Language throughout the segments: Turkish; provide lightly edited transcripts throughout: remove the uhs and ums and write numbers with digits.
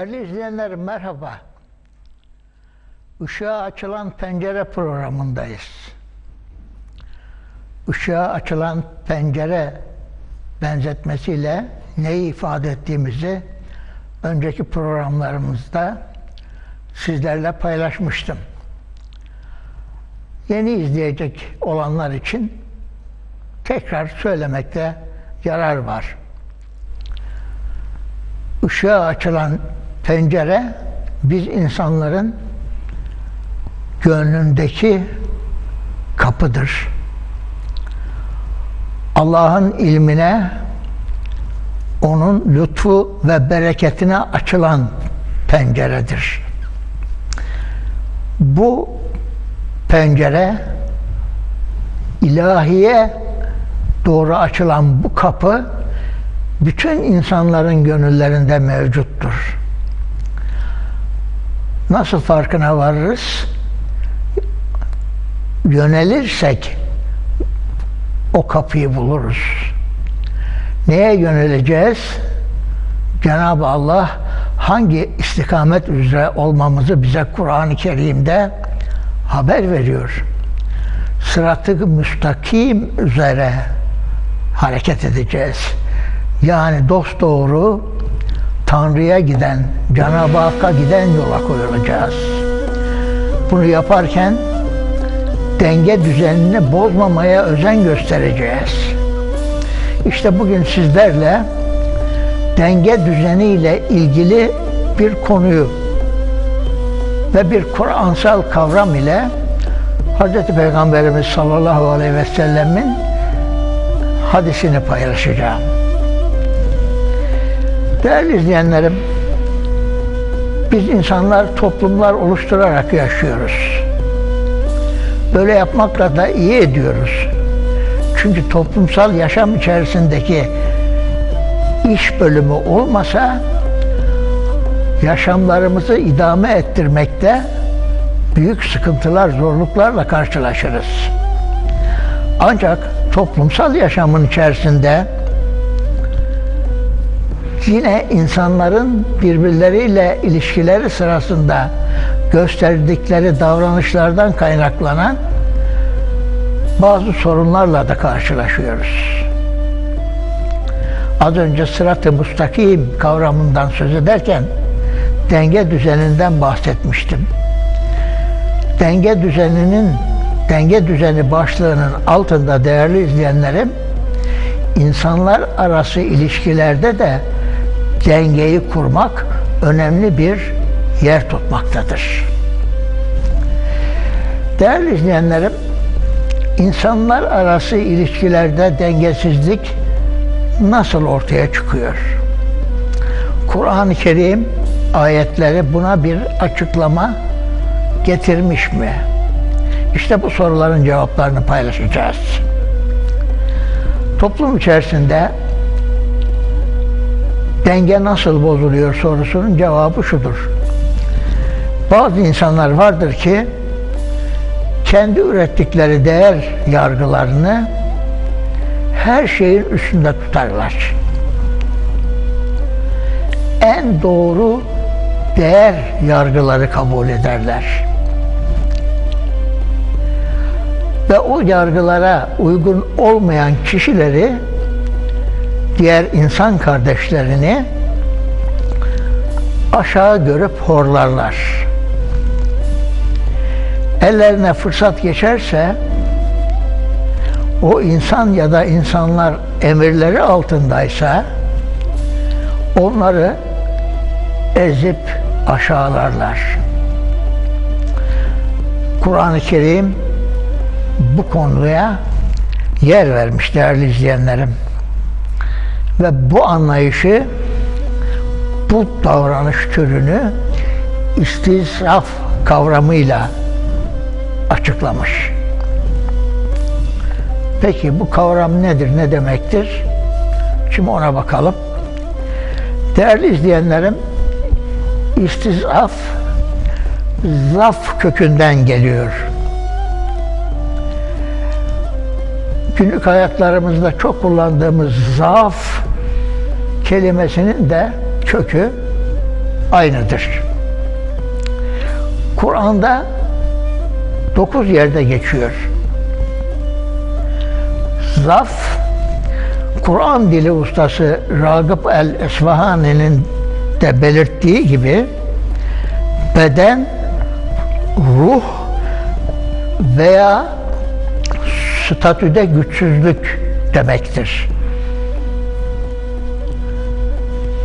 Değerli izleyenlerim merhaba. Işığa açılan pencere programındayız. Işığa açılan pencere benzetmesiyle neyi ifade ettiğimizi önceki programlarımızda sizlerle paylaşmıştım. Yeni izleyecek olanlar için tekrar söylemekte yarar var. Işığa açılan pencere, biz insanların gönlündeki kapıdır. Allah'ın ilmine, onun lütfu ve bereketine açılan penceredir. Bu pencere, ilahiye doğru açılan bu kapı, bütün insanların gönüllerinde mevcuttur. Nasıl farkına varırız? Yönelirsek o kapıyı buluruz. Neye yöneleceğiz? Cenab-ı Allah hangi istikamet üzere olmamızı bize Kur'an-ı Kerim'de haber veriyor. Sırat-ı müstakim üzere hareket edeceğiz. Yani dosdoğru Tanrı'ya giden, Cenab-ı Hakk'a giden yola koyulacağız. Bunu yaparken denge düzenini bozmamaya özen göstereceğiz. İşte bugün sizlerle denge düzeniyle ilgili bir konuyu ve bir Kur'ansal kavram ile Hz. Peygamberimiz sallallahu aleyhi ve sellemin hadisini paylaşacağım. Değerli izleyenlerim, biz insanlar toplumlar oluşturarak yaşıyoruz. Böyle yapmakla da iyi ediyoruz. Çünkü toplumsal yaşam içerisindeki iş bölümü olmasa yaşamlarımızı idame ettirmekte büyük sıkıntılar, zorluklarla karşılaşırız. Ancak toplumsal yaşamın içerisinde yine insanların birbirleriyle ilişkileri sırasında gösterdikleri davranışlardan kaynaklanan bazı sorunlarla da karşılaşıyoruz. Az önce sırat-ı müstakim kavramından söz ederken denge düzeninden bahsetmiştim. Denge düzeni başlığının altında değerli izleyenlerim, insanlar arası ilişkilerde de dengeyi kurmak önemli bir yer tutmaktadır. Değerli izleyenlerim, insanlar arası ilişkilerde dengesizlik nasıl ortaya çıkıyor? Kur'an-ı Kerim ayetleri buna bir açıklama getirmiş mi? İşte bu soruların cevaplarını paylaşacağız. Toplum içerisinde denge nasıl bozuluyor sorusunun cevabı şudur. Bazı insanlar vardır ki kendi ürettikleri değer yargılarını her şeyin üstünde tutarlar. En doğru değer yargıları kabul ederler. Ve o yargılara uygun olmayan kişileri, diğer insan kardeşlerini aşağı görüp horlarlar. Ellerine fırsat geçerse o insan ya da insanlar emirleri altındaysa onları ezip aşağılarlar. Kur'an-ı Kerim bu konuya yer vermiş değerli izleyenlerim. Ve bu anlayışı, bu davranış türünü istisraf kavramıyla açıklamış. Peki bu kavram nedir, ne demektir? Şimdi ona bakalım. Değerli izleyenlerim, istisraf, zaf kökünden geliyor. Günlük hayatlarımızda çok kullandığımız zaaf kelimesinin de kökü aynıdır. Kur'an'da 9 yerde geçiyor. Zaf, Kur'an dili ustası Ragıp el-Esfahani'nin de belirttiği gibi beden, ruh veya statüde güçsüzlük demektir.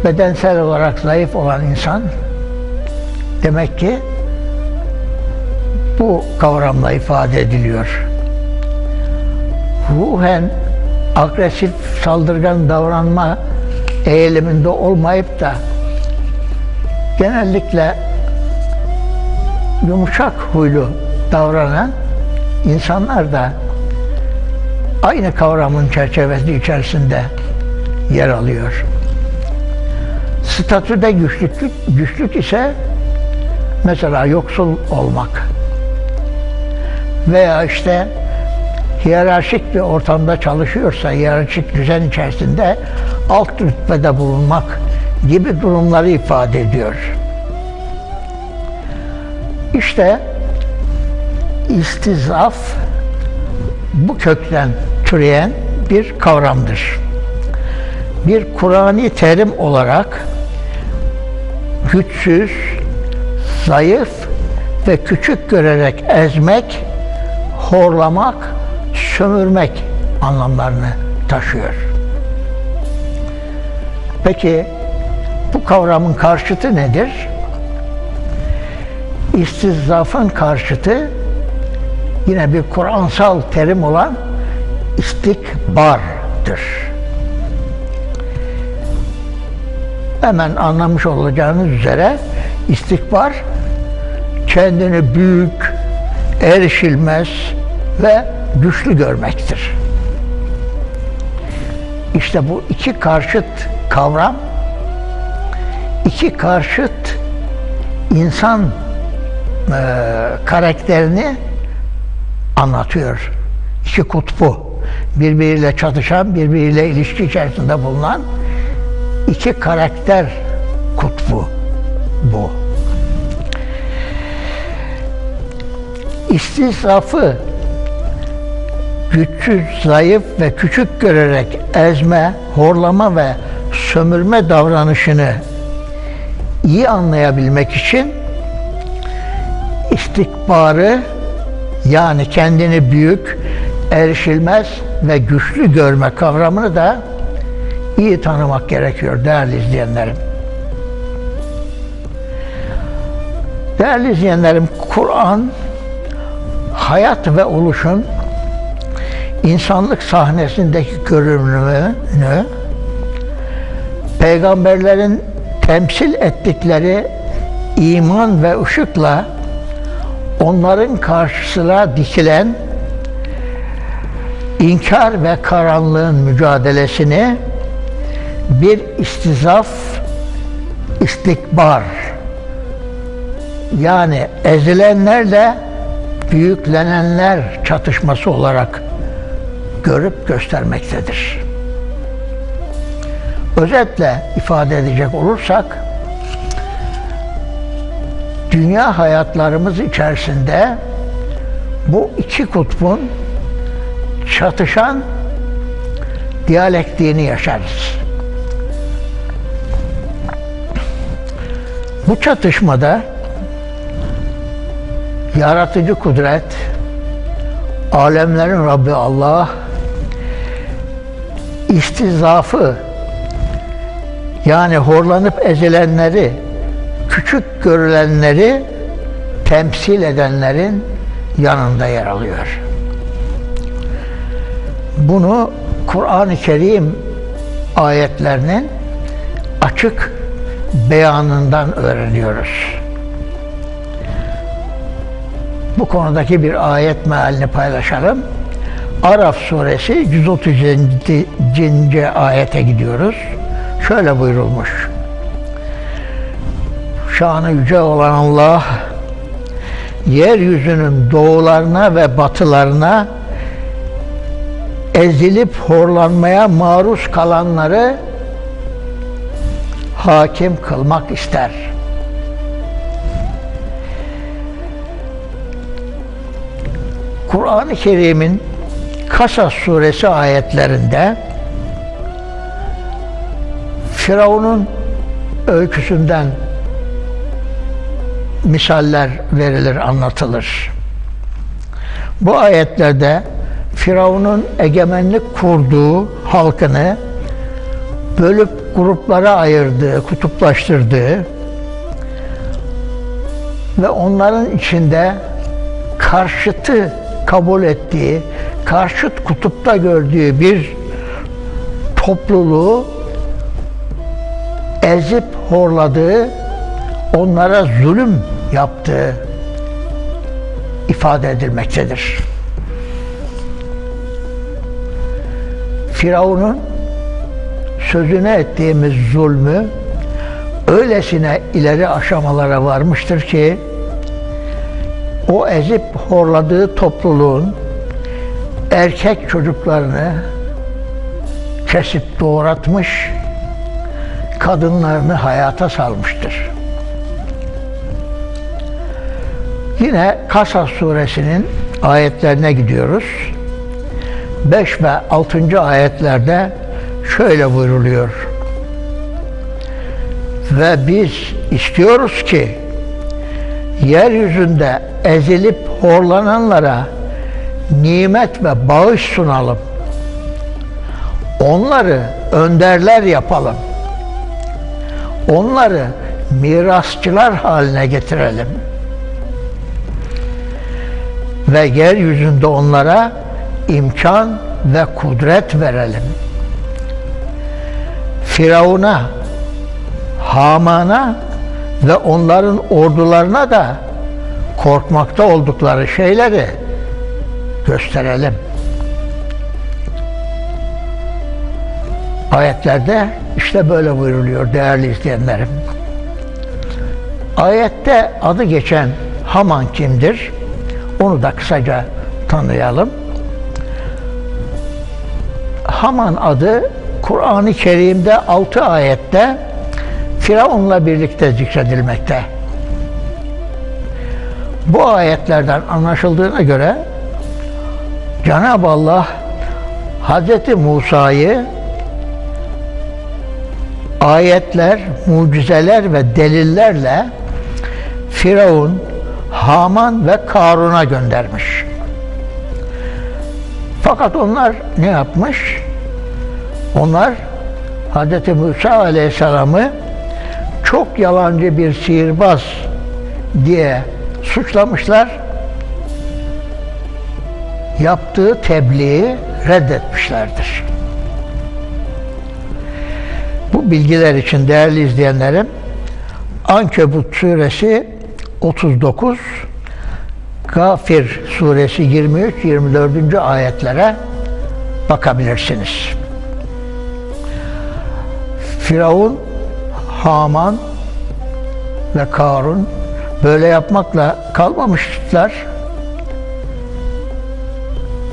Bedensel olarak zayıf olan insan demek ki bu kavramla ifade ediliyor. Ruhen agresif, saldırgan davranma eğiliminde olmayıp da genellikle yumuşak huylu davranan insanlar da aynı kavramın çerçevesi içerisinde yer alıyor. Statüde güçlük ise mesela yoksul olmak veya işte hiyerarşik bir ortamda çalışıyorsa hiyerarşik düzen içerisinde alt rütbede bulunmak gibi durumları ifade ediyor. İşte istizaf bu kökten türeyen bir kavramdır. Bir Kur'ani terim olarak güçsüz, zayıf ve küçük görerek ezmek, horlamak, sömürmek anlamlarını taşıyor. Peki bu kavramın karşıtı nedir? İstizafın karşıtı yine bir Kur'ansal terim olan istikbardır. Hemen anlamış olacağınız üzere istikbar kendini büyük, erişilmez ve güçlü görmektir. İşte bu iki karşıt kavram, iki karşıt insan karakterini anlatıyor. İki kutbu, birbiriyle çatışan, birbiriyle ilişki içerisinde bulunan iki karakter kutbu bu. İstizafı güçsüz, zayıf ve küçük görerek ezme, horlama ve sömürme davranışını iyi anlayabilmek için istikbarı, yani kendini büyük, erişilmez ve güçlü görme kavramını da iyi tanımak gerekiyor değerli izleyenlerim. Değerli izleyenlerim, Kur'an hayat ve oluşun insanlık sahnesindeki görünümünü peygamberlerin temsil ettikleri iman ve ışıkla onların karşısına dikilen inkar ve karanlığın mücadelesini bir istizaf, istikbar, yani ezilenlerle büyüklenenler çatışması olarak görüp göstermektedir. Özetle ifade edecek olursak, dünya hayatlarımız içerisinde bu iki kutbun çatışan diyalektiğini yaşarız. Bu çatışmada yaratıcı kudret, alemlerin Rabbi Allah, istizafı, yani horlanıp ezilenleri, küçük görülenleri temsil edenlerin yanında yer alıyor. Bunu Kur'an-ı Kerim ayetlerinin açık beyanından öğreniyoruz. Bu konudaki bir ayet mealini paylaşalım. Araf suresi 130. ayete gidiyoruz. Şöyle buyurulmuş: şanı yüce olan Allah, yeryüzünün doğularına ve batılarına ezilip horlanmaya maruz kalanları hakim kılmak ister. Kur'an-ı Kerim'in Kasas suresi ayetlerinde Firavun'un öyküsünden misaller verilir, anlatılır. Bu ayetlerde Firavun'un egemenlik kurduğu halkını bölüp gruplara ayırdığı, kutuplaştırdığı ve onların içinde karşıtı kabul ettiği, karşıt kutupta gördüğü bir topluluğu ezip horladığı, onlara zulüm yaptığı ifade edilmektedir. Firavun'un sözüne ettiğimiz zulmü öylesine ileri aşamalara varmıştır ki o ezip horladığı topluluğun erkek çocuklarını kesip doğratmış, kadınlarını hayata salmıştır. Yine Kasas suresinin ayetlerine gidiyoruz. 5 ve 6. ayetlerde şöyle buyruluyor: ve biz istiyoruz ki yeryüzünde ezilip horlananlara nimet ve bağış sunalım. Onları önderler yapalım. Onları mirasçılar haline getirelim. Ve yeryüzünde onlara imkan ve kudret verelim. Firavun'a, Haman'a ve onların ordularına da korkmakta oldukları şeyleri gösterelim. Ayetlerde işte böyle buyruluyor değerli izleyenlerim. Ayette adı geçen Haman kimdir? Onu da kısaca tanıyalım. Haman adı Kur'an-ı Kerim'de 6 ayette Firavun'la birlikte zikredilmekte. Bu ayetlerden anlaşıldığına göre Cenab-ı Allah Hz. Musa'yı ayetler, mucizeler ve delillerle Firavun, Haman ve Karun'a göndermiş. Fakat onlar ne yapmış? Onlar Hz. Musa Aleyhisselam'ı çok yalancı bir sihirbaz diye suçlamışlar. Yaptığı tebliği reddetmişlerdir. Bu bilgiler için değerli izleyenlerim, Ankebut suresi 39, Gafir suresi 23-24. ayetlere bakabilirsiniz. Firavun, Haman ve Karun böyle yapmakla kalmamışlar.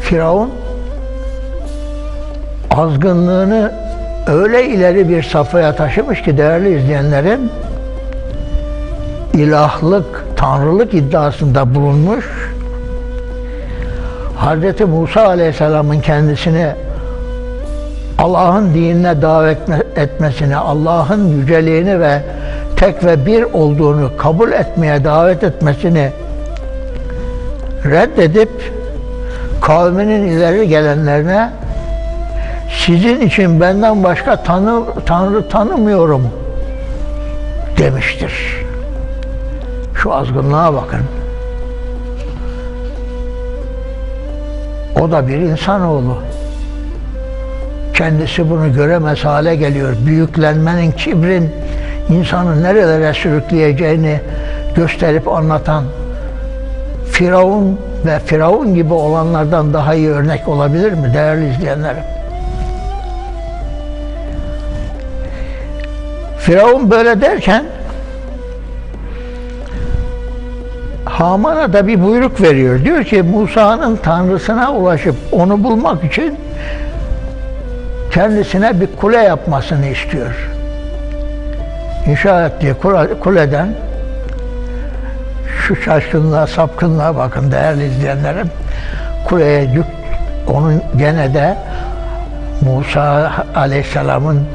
Firavun azgınlığını öyle ileri bir safhaya taşımış ki değerli izleyenlerim, ilahlık, tanrılık iddiasında bulunmuş. Hz. Musa Aleyhisselam'ın kendisini Allah'ın dinine davet etmesini, Allah'ın yüceliğini ve tek ve bir olduğunu kabul etmeye davet etmesini reddedip kavminin ileri gelenlerine sizin için benden başka Tanrı tanımıyorum demiştir. Şu azgınlığa bakın. O da bir insanoğlu. Kendisi bunu göremez hale geliyor. Büyüklenmenin, kibrin insanı nerelere sürükleyeceğini gösterip anlatan Firavun ve Firavun gibi olanlardan daha iyi örnek olabilir mi değerli izleyenlerim? Firavun böyle derken Haman'a da bir buyruk veriyor. Diyor ki Musa'nın tanrısına ulaşıp onu bulmak için kendisine bir kule yapmasını istiyor. İnşa ettiği kuleden şu şaşkınlığa, sapkınlığa bakın değerli izleyenlerim. kuleye onun gene de Musa Aleyhisselam'ın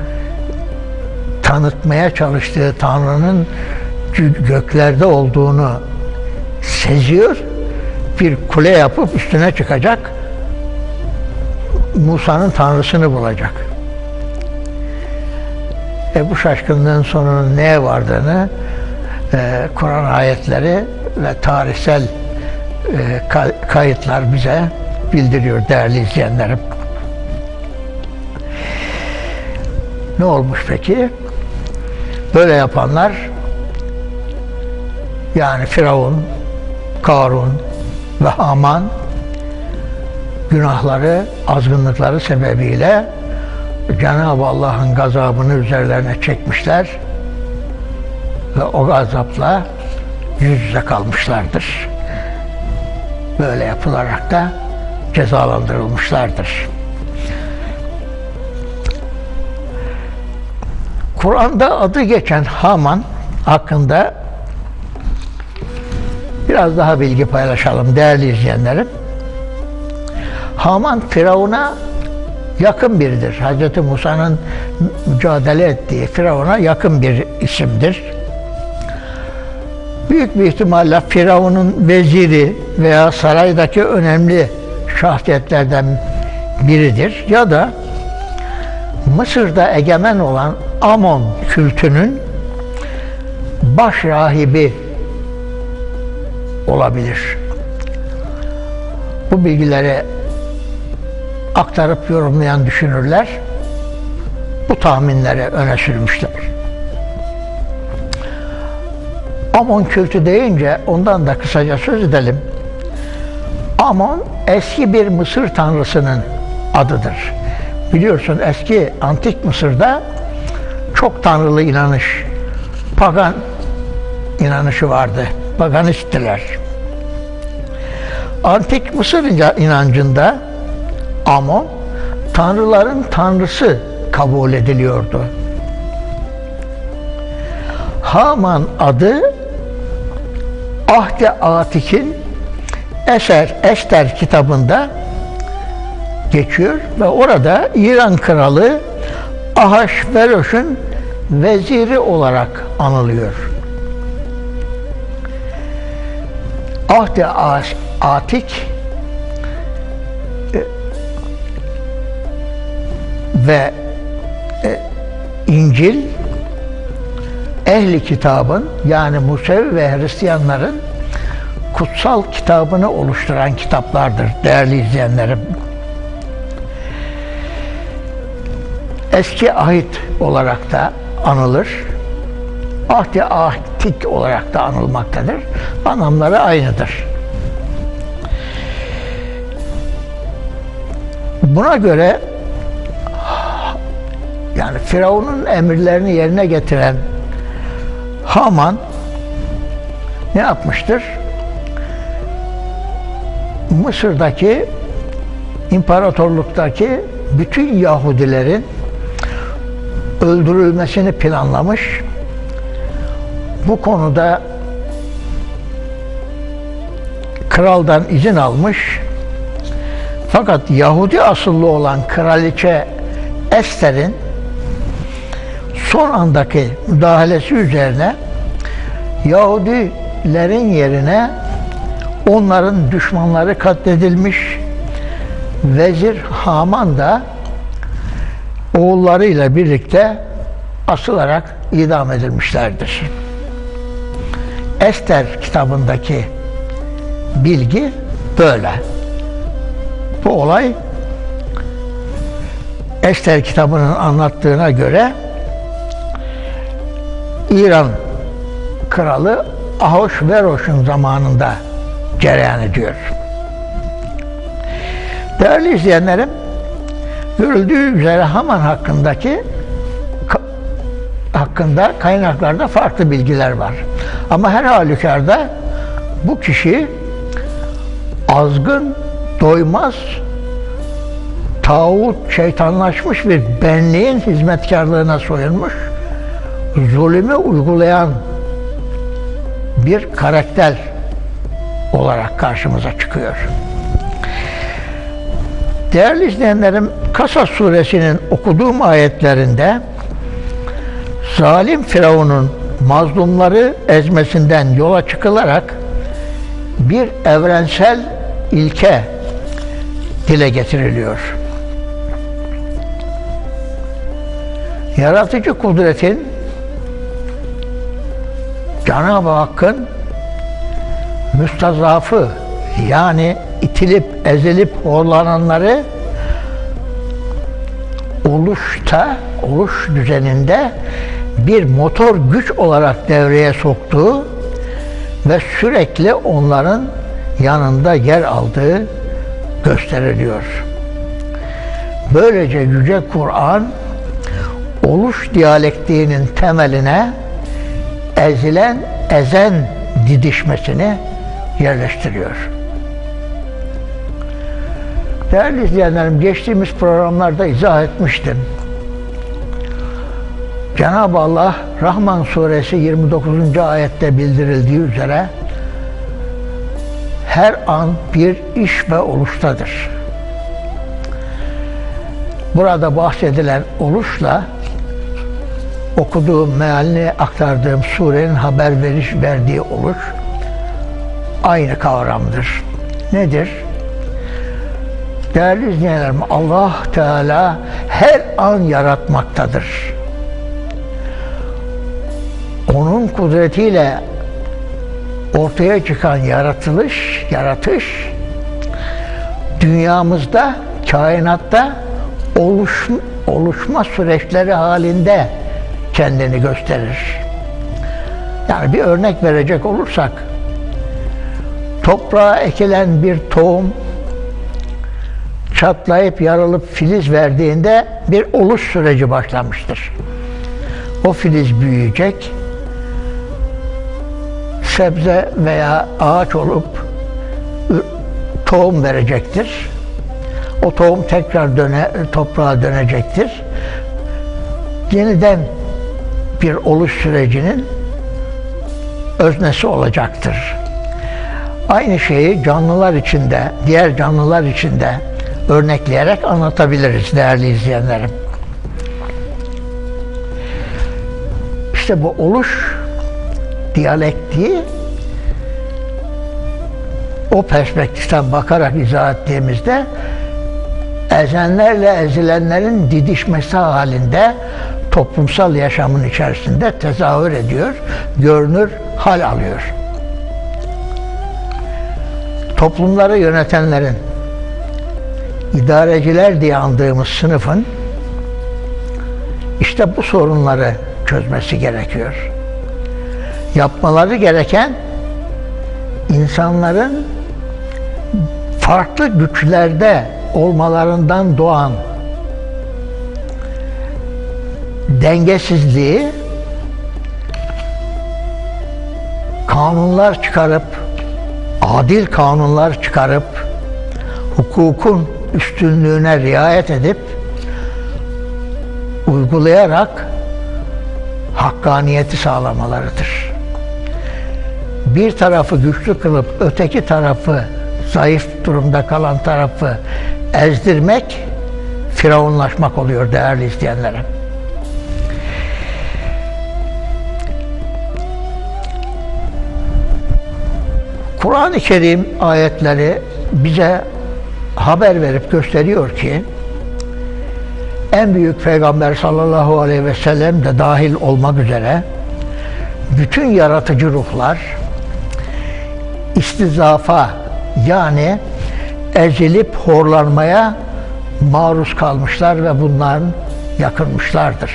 tanıtmaya çalıştığı Tanrı'nın göklerde olduğunu seziyor. Bir kule yapıp üstüne çıkacak. Musa'nın Tanrısını bulacak. Bu şaşkınlığın sonunun neye vardığını Kur'an ayetleri ve tarihsel kayıtlar bize bildiriyor değerli izleyenlerim. Ne olmuş peki? Böyle yapanlar, yani Firavun, Karun ve Haman, günahları, azgınlıkları sebebiyle Cenab-ı Allah'ın gazabını üzerlerine çekmişler ve o gazapla yüz yüze kalmışlardır. Böyle yapılarak da cezalandırılmışlardır. Kur'an'da adı geçen Haman hakkında biraz daha bilgi paylaşalım değerli izleyenlerim. Haman Firavun'a yakın biridir. Hz. Musa'nın mücadele ettiği Firavun'a yakın bir isimdir. Büyük bir ihtimalle Firavun'un veziri veya saraydaki önemli şahsiyetlerden biridir. Ya da Mısır'da egemen olan Amon kültünün baş rahibi olabilir. Bu bilgileri aktarıp yorumlayan düşünürler bu tahminleri öne sürmüşler. Amon kültü deyince ondan da kısaca söz edelim. Amon eski bir Mısır tanrısının adıdır. Biliyorsun eski antik Mısır'da çok tanrılı inanış, pagan inanışı vardı. Paganisttiler. Antik Mısır inancında Amon, tanrıların tanrısı kabul ediliyordu. Haman adı Ahd-i Atik'in Ester kitabında geçiyor ve orada İran kralı Ahasveroş'un veziri olarak anılıyor. Ahd-i Atik ve İncil ehli kitabın, yani Musevi ve Hristiyanların kutsal kitabını oluşturan kitaplardır değerli izleyenlerim. Eski ahit olarak da anılır. Ahd-i Atik olarak da anılmaktadır. Anlamları aynıdır. Buna göre yani Firavun'un emirlerini yerine getiren Haman ne yapmıştır? Mısır'daki imparatorluktaki bütün Yahudilerin öldürülmesini planlamış. Bu konuda kraldan izin almış. Fakat Yahudi asıllı olan kraliçe Ester'in son andaki müdahalesi üzerine Yahudilerin yerine onların düşmanları katledilmiş. Vezir Haman da oğullarıyla birlikte asılarak idam edilmişlerdir. Ester kitabındaki bilgi böyle. Bu olay Ester kitabının anlattığına göre İran kralı Ahasveroş'un zamanında cereyan ediyor. Değerli izleyenlerim, görüldüğü üzere Haman hakkında kaynaklarda farklı bilgiler var. Ama her halükarda bu kişi azgın, doymaz, tağut, şeytanlaşmış bir benliğin hizmetkarlığına soyunmuş, zulümü uygulayan bir karakter olarak karşımıza çıkıyor. Değerli izleyenlerim, Kasas suresinin okuduğum ayetlerinde zalim Firavun'un mazlumları ezmesinden yola çıkılarak bir evrensel ilke dile getiriliyor. Yaratıcı kudretin, Cenab-ı Hakk'ın müstazafı, yani itilip ezilip horlananları oluş düzeninde bir motor güç olarak devreye soktuğu ve sürekli onların yanında yer aldığı gösteriliyor. Böylece Yüce Kur'an oluş diyalektiğinin temeline ezilen ezen didişmesini yerleştiriyor. Değerli izleyenlerim, geçtiğimiz programlarda izah etmiştim. Cenab-ı Allah Rahman suresi 29. ayette bildirildiği üzere her an bir iş ve oluştadır. Burada bahsedilen oluşla okuduğum, mealini aktardığım surenin verdiği oluş aynı kavramdır. Nedir? Değerli izleyenlerim, Allah Teala her an yaratmaktadır. Onun kudretiyle ortaya çıkan yaratış, dünyamızda, kainatta oluşma süreçleri halinde kendini gösterir. Yani bir örnek verecek olursak, toprağa ekilen bir tohum çatlayıp yarılıp filiz verdiğinde bir oluş süreci başlamıştır. O filiz büyüyecek, sebze veya ağaç olup tohum verecektir. O tohum tekrar toprağa dönecektir. Yeniden bir oluş sürecinin öznesi olacaktır. Aynı şeyi canlılar içinde, diğer canlılar içinde örnekleyerek anlatabiliriz değerli izleyenlerim. İşte bu oluş diyalektiği o perspektiften bakarak izah ettiğimizde ezenlerle ezilenlerin didişmesi halinde toplumsal yaşamın içerisinde tezahür ediyor, görünür hal alıyor. Toplumları yönetenlerin, idareciler diye andığımız sınıfın işte bu sorunları çözmesi gerekiyor. Yapmaları gereken insanların farklı güçlerde olmalarından doğan dengesizliği kanunlar çıkarıp, adil kanunlar çıkarıp, hukukun üstünlüğüne riayet edip, uygulayarak hakkaniyeti sağlamalarıdır. Bir tarafı güçlü kılıp öteki tarafı, zayıf durumda kalan tarafı ezdirmek, firavunlaşmak oluyor değerli izleyenlerim. Kur'an-ı Kerim ayetleri bize haber verip gösteriyor ki en büyük Peygamber sallallahu aleyhi ve sellem de dahil olmak üzere bütün yaratıcı ruhlar istizafa, yani ezilip horlanmaya maruz kalmışlar ve bundan yakınmışlardır.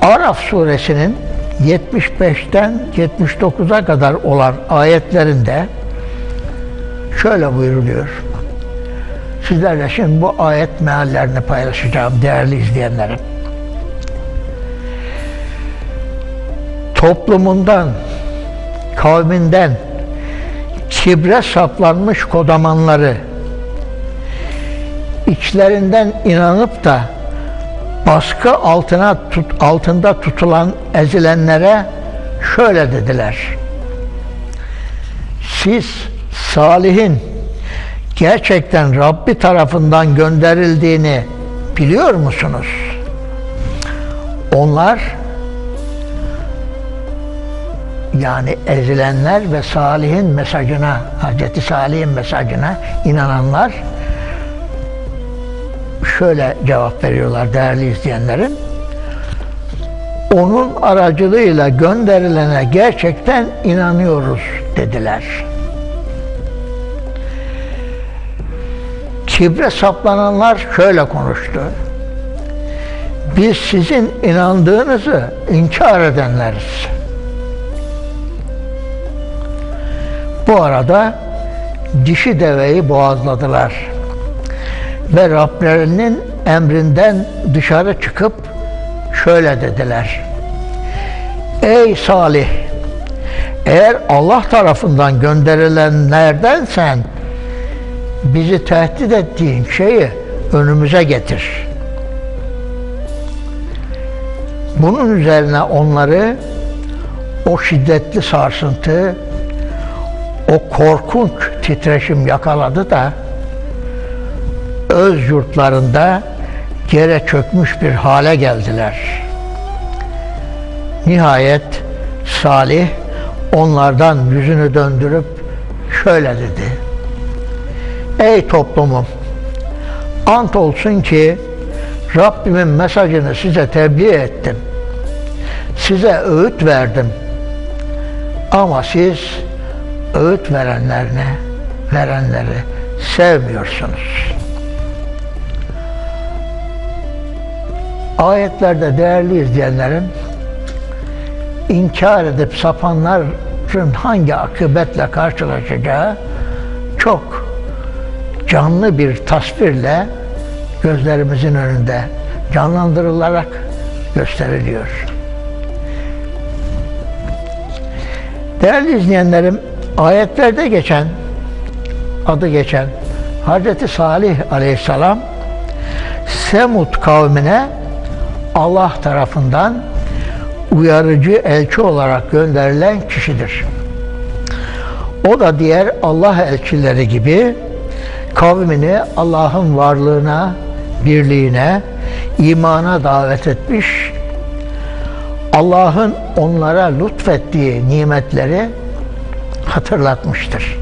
Araf suresinin 75'ten 79'a kadar olan ayetlerinde şöyle buyuruluyor. Sizlerle şimdi bu ayet meallerini paylaşacağım değerli izleyenlerim. Toplumundan, kavminden kibre saplanmış kodamanları, içlerinden inanıp da baskı altında tutulan ezilenlere şöyle dediler: siz Salih'in gerçekten Rabbi tarafından gönderildiğini biliyor musunuz? Onlar, yani ezilenler ve Salih'in mesajına, Hazreti Salih'in mesajına inananlar şöyle cevap veriyorlar değerli izleyenlerim. Onun aracılığıyla gönderilene gerçekten inanıyoruz dediler. Kibre saplananlar şöyle konuştu. Biz sizin inandığınızı inkar edenleriz. Bu arada dişi deveyi boğazladılar ve Rablerinin emrinden dışarı çıkıp şöyle dediler. Ey Salih! Eğer Allah tarafından gönderilenlerdensen bizi tehdit ettiğin şeyi önümüze getir. Bunun üzerine onları o şiddetli sarsıntı, o korkunç titreşim yakaladı da öz yurtlarında yere çökmüş bir hale geldiler. Nihayet Salih onlardan yüzünü döndürüp şöyle dedi. Ey toplumum! Ant olsun ki Rabbimin mesajını size tebliğ ettim. Size öğüt verdim. Ama siz öğüt verenleri sevmiyorsunuz. Ayetlerde değerli izleyenlerim, inkar edip sapanların hangi akıbetle karşılaşacağı çok canlı bir tasvirle gözlerimizin önünde canlandırılarak gösteriliyor. Değerli izleyenlerim, ayetlerde adı geçen Hazreti Salih Aleyhisselam Semud kavmine Allah tarafından uyarıcı elçi olarak gönderilen kişidir. O da diğer Allah elçileri gibi kavmini Allah'ın varlığına, birliğine, imana davet etmiş, Allah'ın onlara lütfettiği nimetleri hatırlatmıştır.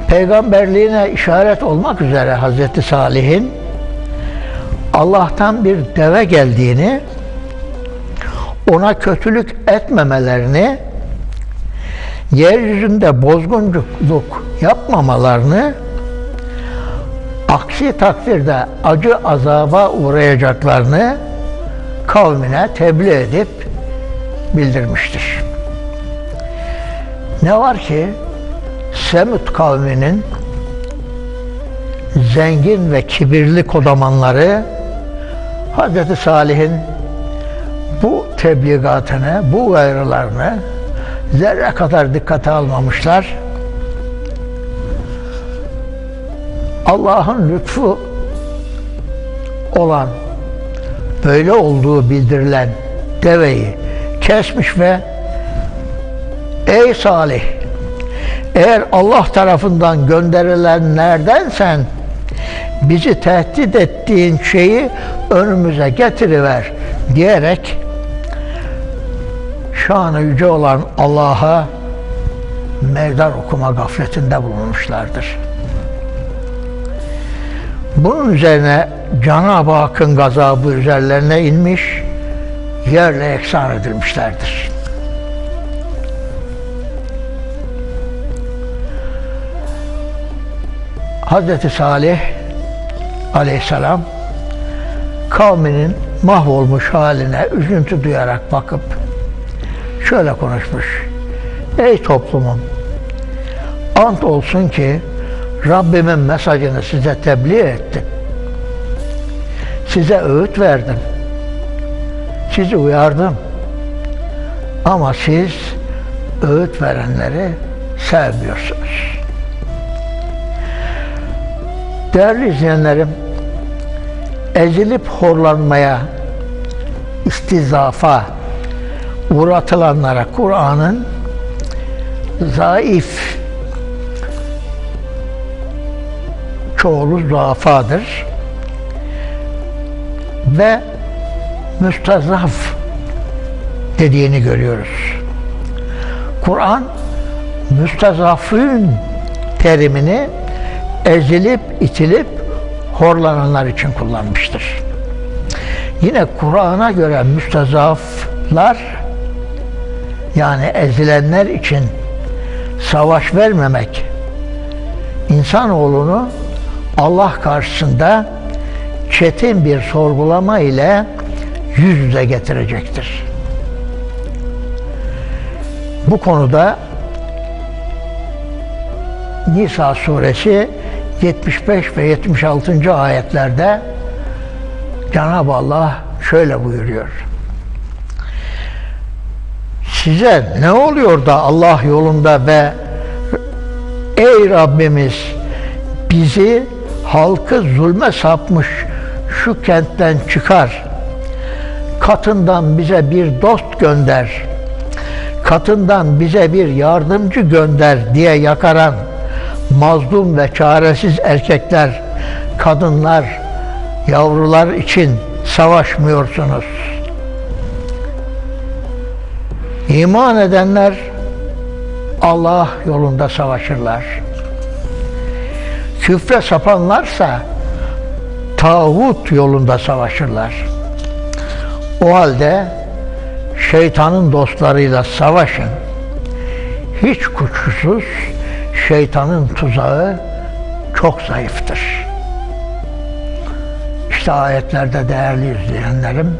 Peygamberliğine işaret olmak üzere Hazreti Salih'in Allah'tan bir deve geldiğini, ona kötülük etmemelerini, yeryüzünde bozgunculuk yapmamalarını, aksi takdirde acı azaba uğrayacaklarını kavmine tebliğ edip bildirmiştir. Ne var ki Semud kavminin zengin ve kibirli kodamanları Hz. Salih'in bu tebliğatını, bu uyarılarını zerre kadar dikkate almamışlar. Allah'ın lütfu olan, böyle olduğu bildirilen deveyi kesmiş ve ey Salih! Eğer Allah tarafından gönderilenlerdensen bizi tehdit ettiğin şeyi önümüze getiriver diyerek şanı yüce olan Allah'a meydan okuma gafletinde bulunmuşlardır. Bunun üzerine Cenab-ı Hakk'ın gazabı üzerlerine inmiş, yerle yeksan edilmişlerdir. Hazreti Salih Aleyhisselam kavminin mahvolmuş haline üzüntü duyarak bakıp şöyle konuşmuş. Ey toplumum! Ant olsun ki Rabbimin mesajını size tebliğ ettim. Size öğüt verdim. Sizi uyardım. Ama siz öğüt verenleri sevmiyorsunuz. Değerli izleyenlerim, ezilip horlanmaya, istizafa uğratılanlara Kur'an'ın zayıf, çoğulu zuafadır ve müstazaf dediğini görüyoruz. Kur'an müstazafın terimini ezilip itilip horlananlar için kullanmıştır. Yine Kur'an'a göre müstazaflar, yani ezilenler için savaş vermemek insanoğlunu Allah karşısında çetin bir sorgulama ile yüz yüze getirecektir. Bu konuda Nisa suresi 75 ve 76. ayetlerde Cenab-ı Allah şöyle buyuruyor: size ne oluyor da Allah yolunda ve ey Rabbimiz bizi, halkı zulme sapmış şu kentten çıkar, katından bize bir dost gönder, katından bize bir yardımcı gönder diye yakaran mazlum ve çaresiz erkekler, kadınlar, yavrular için savaşmıyorsunuz. İman edenler Allah yolunda savaşırlar. Küfre sapanlarsa tağut yolunda savaşırlar. O halde şeytanın dostlarıyla savaşın. Hiç kuşkusuz şeytanın tuzağı çok zayıftır. İşte ayetlerde değerli izleyenlerim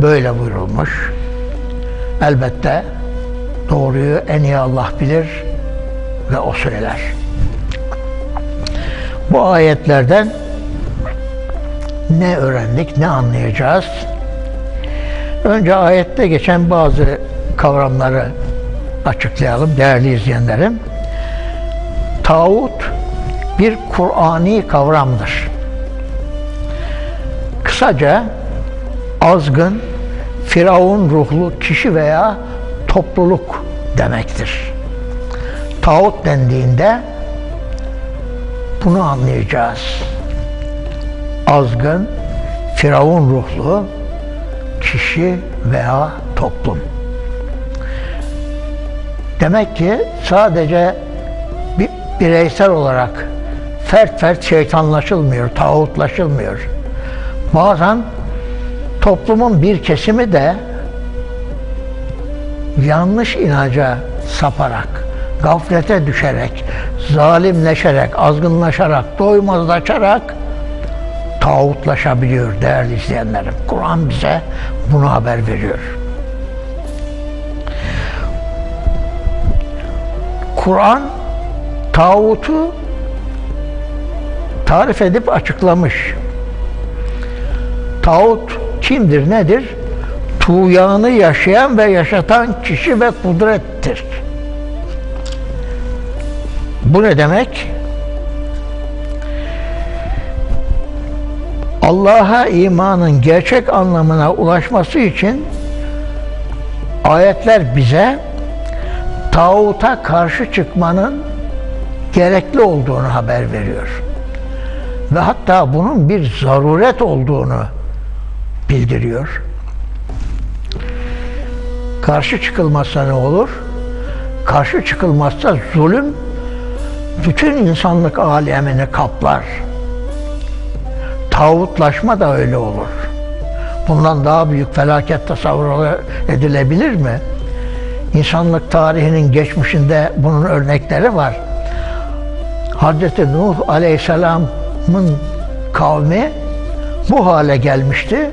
böyle buyurulmuş. Elbette doğruyu en iyi Allah bilir ve O söyler. Bu ayetlerden ne öğrendik, ne anlayacağız? Önce ayette geçen bazı kavramları açıklayalım değerli izleyenlerim. Tağut bir Kur'ani kavramdır. Kısaca azgın, firavun ruhlu kişi veya topluluk demektir. Tağut dendiğinde bunu anlayacağız. Azgın, firavun ruhlu kişi veya toplum. Demek ki sadece bireysel olarak fert fert şeytanlaşılmıyor, tağutlaşılmıyor. Bazen toplumun bir kesimi de yanlış inanca saparak, gaflete düşerek, zalimleşerek, azgınlaşarak, doymazlaşarak tağutlaşabiliyor değerli izleyenlerim. Kur'an bize bunu haber veriyor. Kur'an tağutu tarif edip açıklamış. Tağut kimdir, nedir? Tuğyanı yaşayan ve yaşatan kişi ve kudrettir. Bu ne demek? Allah'a imanın gerçek anlamına ulaşması için ayetler bize tağuta karşı çıkmanın gerekli olduğunu haber veriyor. Ve hatta bunun bir zaruret olduğunu bildiriyor. Karşı çıkılmazsa ne olur? Karşı çıkılmazsa zulüm bütün insanlık alemini kaplar. Tağutlaşma da öyle olur. Bundan daha büyük felaket tasavvur edilebilir mi? İnsanlık tarihinin geçmişinde bunun örnekleri var. Hz. Nuh Aleyhisselam'ın kavmi bu hale gelmişti.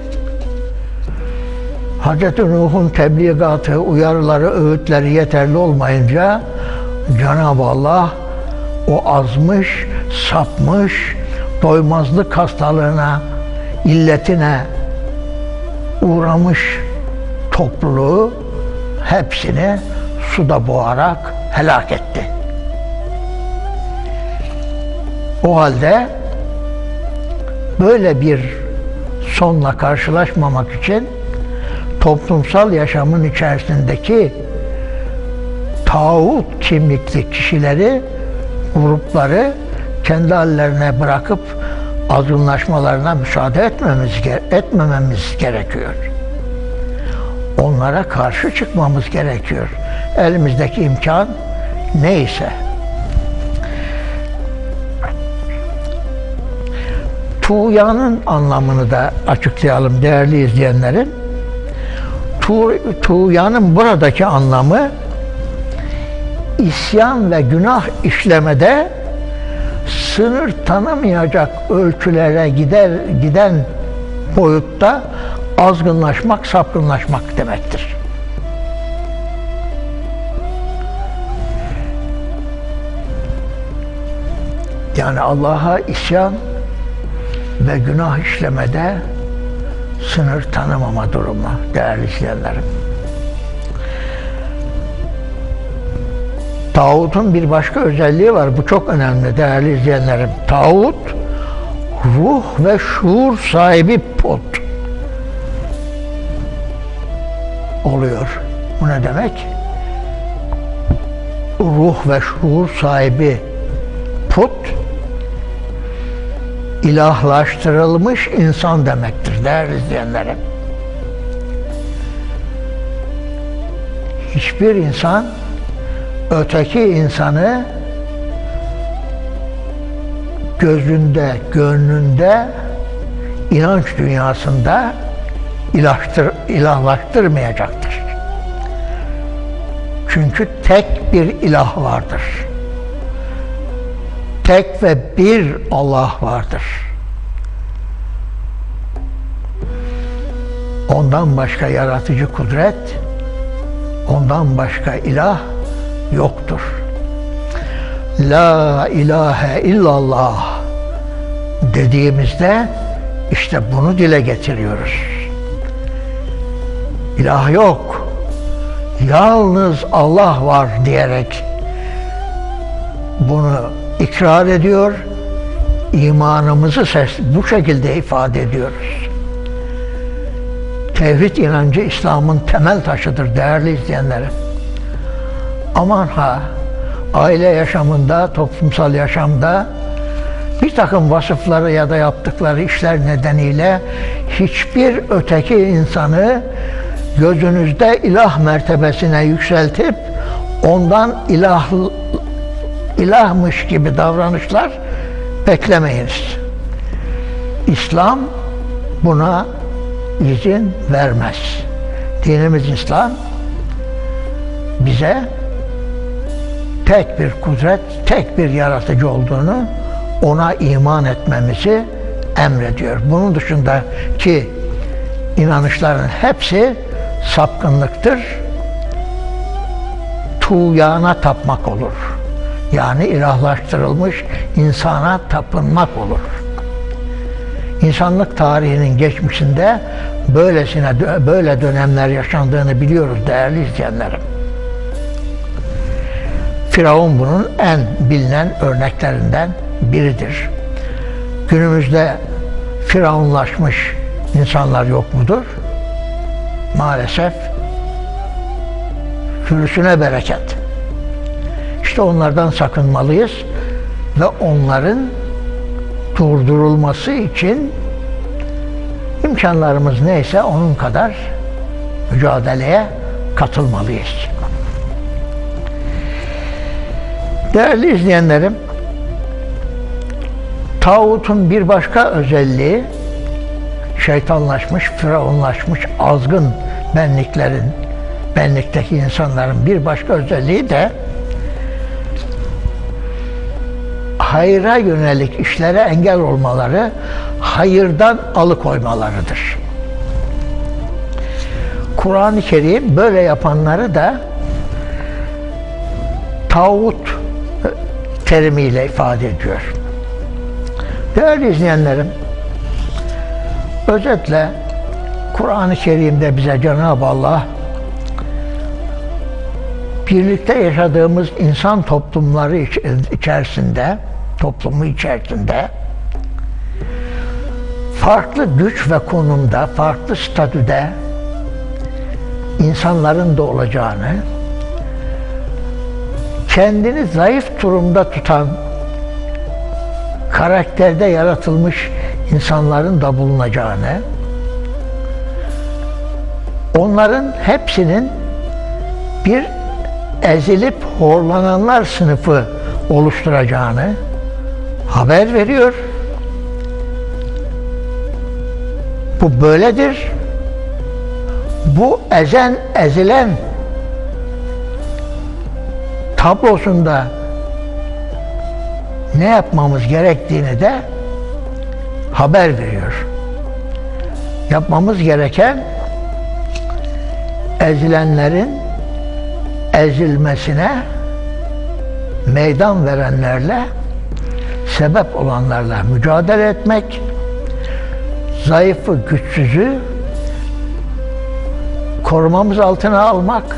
Hz. Nuh'un tebliğatı, uyarıları, öğütleri yeterli olmayınca Cenab-ı Allah o azmış, sapmış, doymazlık hastalığına, illetine uğramış topluluğu hepsini suda boğarak helak etti. O halde böyle bir sonla karşılaşmamak için toplumsal yaşamın içerisindeki tağut kimlikli kişileri, grupları kendi hallerine bırakıp azgınlaşmalarına müsaade etmememiz gerekiyor. Onlara karşı çıkmamız gerekiyor. Elimizdeki imkan neyse. Tuğyanın anlamını da açıklayalım değerli izleyenlerim. Tuğyanın buradaki anlamı isyan ve günah işlemede sınır tanımayacak ölçülere giden boyutta azgınlaşmak, sapkınlaşmak demektir. Yani Allah'a isyan ve günah işlemede sınır tanımama durumu değerli izleyenlerim. Tağutun bir başka özelliği var. Bu çok önemli değerli izleyenlerim. Tağut, ruh ve şuur sahibi put oluyor. Bu ne demek? Ruh ve şuur sahibi put, ilahlaştırılmış insan demektir değerli izleyenlerim. Hiçbir insan öteki insanı gözünde, gönlünde, inanç dünyasında ilahlaştırmayacaktır. Çünkü tek bir ilah vardır. Tek ve bir Allah vardır. Ondan başka yaratıcı kudret, ondan başka ilah yoktur. La ilahe illallah dediğimizde işte bunu dile getiriyoruz. İlah yok. Yalnız Allah var diyerek bunu ikrar ediyor. İmanımızı bu şekilde ifade ediyoruz. Tevhid inancı İslam'ın temel taşıdır değerli izleyenlerim. Aman ha, aile yaşamında, toplumsal yaşamda bir takım vasıfları ya da yaptıkları işler nedeniyle hiçbir öteki insanı gözünüzde ilah mertebesine yükseltip ondan ilahmış gibi davranışlar beklemeyiniz. İslam buna izin vermez. Dinimiz İslam bize tek bir kudret, tek bir yaratıcı olduğunu, ona iman etmemizi emrediyor. Bunun dışındaki inanışların hepsi sapkınlıktır. Tuğyana tapmak olur. Yani ilahlaştırılmış insana tapınmak olur. İnsanlık tarihinin geçmişinde böyle dönemler yaşandığını biliyoruz değerli izleyenlerim. Firavun bunun en bilinen örneklerinden biridir. Günümüzde firavunlaşmış insanlar yok mudur? Maalesef sürüsüne bereket. İşte onlardan sakınmalıyız ve onların durdurulması için imkanlarımız neyse onun kadar mücadeleye katılmalıyız. Değerli izleyenlerim, tağutun bir başka özelliği, şeytanlaşmış, firavunlaşmış, azgın benlikteki insanların bir başka özelliği de hayra yönelik işlere engel olmaları, hayırdan alıkoymalarıdır. Kur'an-ı Kerim böyle yapanları da tağut terimiyle ifade ediyor. Değerli izleyenlerim, özetle Kur'an-ı Kerim'de bize Cenab-ı Allah birlikte yaşadığımız insan toplumları toplumu içerisinde farklı güç ve konumda, farklı statüde insanların da olacağını, kendini zayıf durumda tutan karakterde yaratılmış insanların da bulunacağını, onların hepsinin bir ezilip horlananlar sınıfı oluşturacağını haber veriyor. Bu böyledir. Bu ezen, ezilen tablosunda ne yapmamız gerektiğini de haber veriyor. Yapmamız gereken ezilenlerin ezilmesine meydan verenlerle, sebep olanlarla mücadele etmek, zayıfı, güçsüzü korumamız altına almak,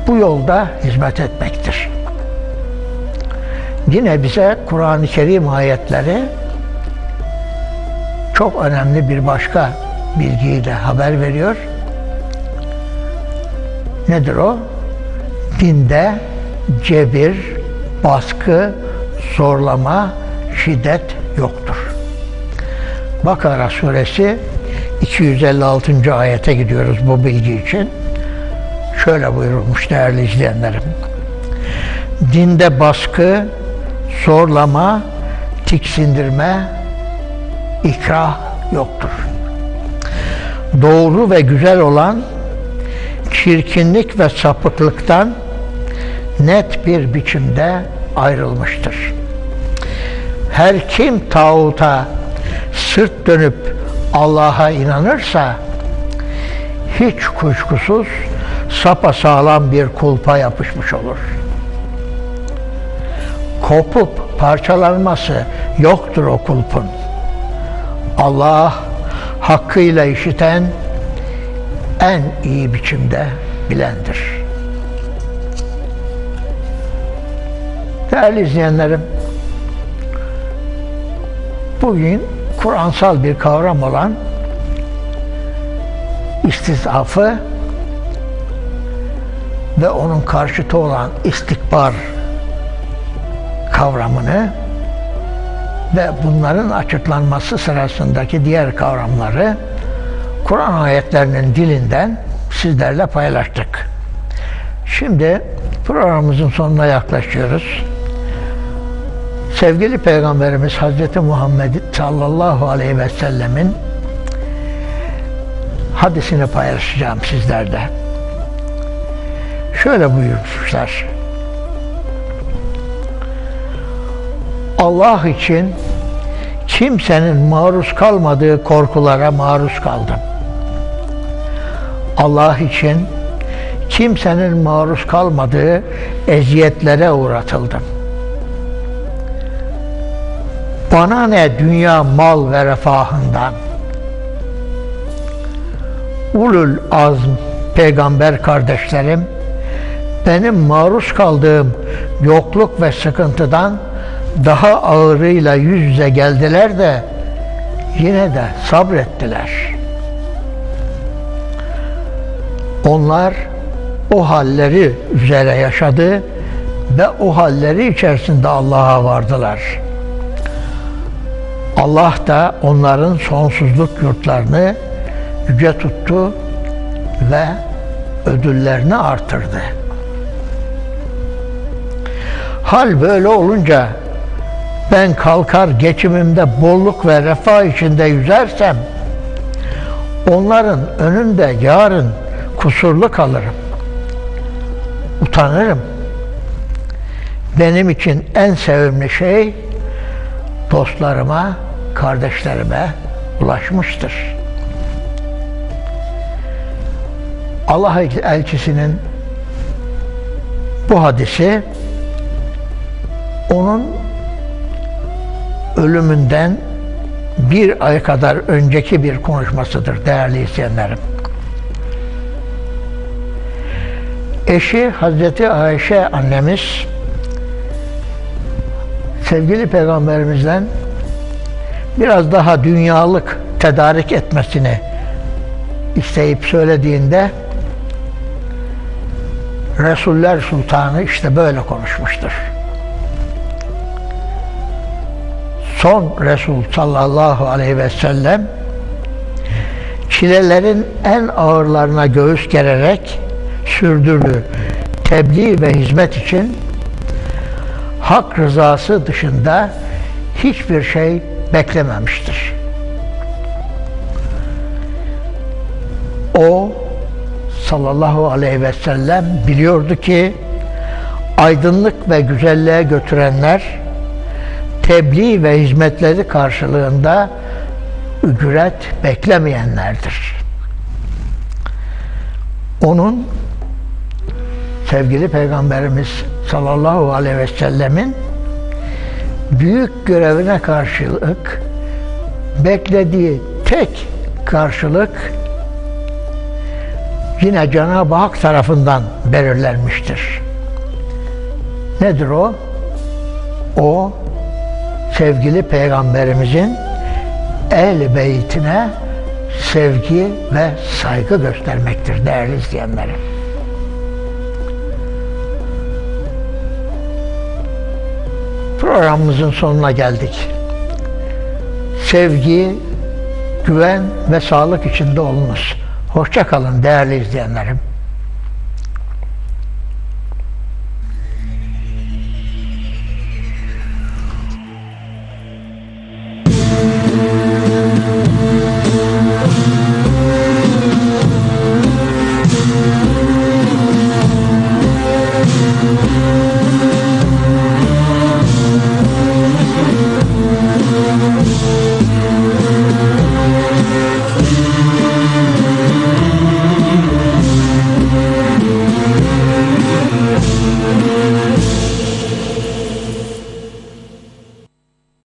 bu yolda hizmet etmektir. Yine bize Kur'an-ı Kerim ayetleri çok önemli bir başka bilgiyi de haber veriyor. Nedir o? Dinde cebir, baskı, zorlama, şiddet yoktur. Bakara suresi 256. ayete gidiyoruz bu bilgi için. Şöyle buyurulmuş değerli izleyenlerim. Dinde baskı, zorlama, tiksindirme, ikrah yoktur. Doğru ve güzel olan çirkinlik ve sapıklıktan net bir biçimde ayrılmıştır. Her kim tağuta sırt dönüp Allah'a inanırsa hiç kuşkusuz sapasağlam bir kulpa yapışmış olur. Kopup parçalanması yoktur o kulpun. Allah hakkıyla işiten, en iyi biçimde bilendir. Değerli izleyenlerim, bugün Kur'ansal bir kavram olan istizafı ve onun karşıtı olan istikbar kavramını ve bunların açıklanması sırasındaki diğer kavramları Kur'an ayetlerinin dilinden sizlerle paylaştık. Şimdi programımızın sonuna yaklaşıyoruz. Sevgili Peygamberimiz Hz. Muhammed sallallahu aleyhi ve sellemin hadisini paylaşacağım sizlerle. Şöyle buyurmuşlar. Allah için kimsenin maruz kalmadığı korkulara maruz kaldım. Allah için kimsenin maruz kalmadığı eziyetlere uğratıldım. Bana ne dünya mal ve refahından? Ulul azm peygamber kardeşlerim, benim maruz kaldığım yokluk ve sıkıntıdan daha ağırıyla yüz yüze geldiler de yine de sabrettiler. Onlar o halleri üzere yaşadı ve o halleri içerisinde Allah'a vardılar. Allah da onların sonsuzluk yurtlarını yüce tuttu ve ödüllerini artırdı. Hal böyle olunca ben kalkar geçimimde bolluk ve refah içinde yüzersem onların önünde yarın kusurlu kalırım. Utanırım. Benim için en sevimli şey dostlarıma, kardeşlerime ulaşmıştır. Allah elçisinin bu hadisi onun ölümünden bir ay kadar önceki bir konuşmasıdır değerli izleyenlerim. Eşi Hazreti Ayşe annemiz sevgili Peygamberimizden biraz daha dünyalık tedarik etmesini isteyip söylediğinde Resuller Sultanı işte böyle konuşmuştur. son Resul sallallahu aleyhi ve sellem çilelerin en ağırlarına göğüs gererek sürdürdüğü tebliğ ve hizmet için hak rızası dışında hiçbir şey beklememiştir. O sallallahu aleyhi ve sellem biliyordu ki aydınlık ve güzelliğe götürenler tebliğ ve hizmetleri karşılığında ücret beklemeyenlerdir. Onun, sevgili Peygamberimiz sallallahu aleyhi ve sellemin büyük görevine karşılık beklediği tek karşılık yine Cenab-ı Hak tarafından belirlenmiştir. Nedir o? O, sevgili Peygamberimizin ehl-i beytine sevgi ve saygı göstermektir değerli izleyenlerim. Programımızın sonuna geldik. Sevgi, güven ve sağlık içinde olunuz. Hoşça kalın değerli izleyenlerim.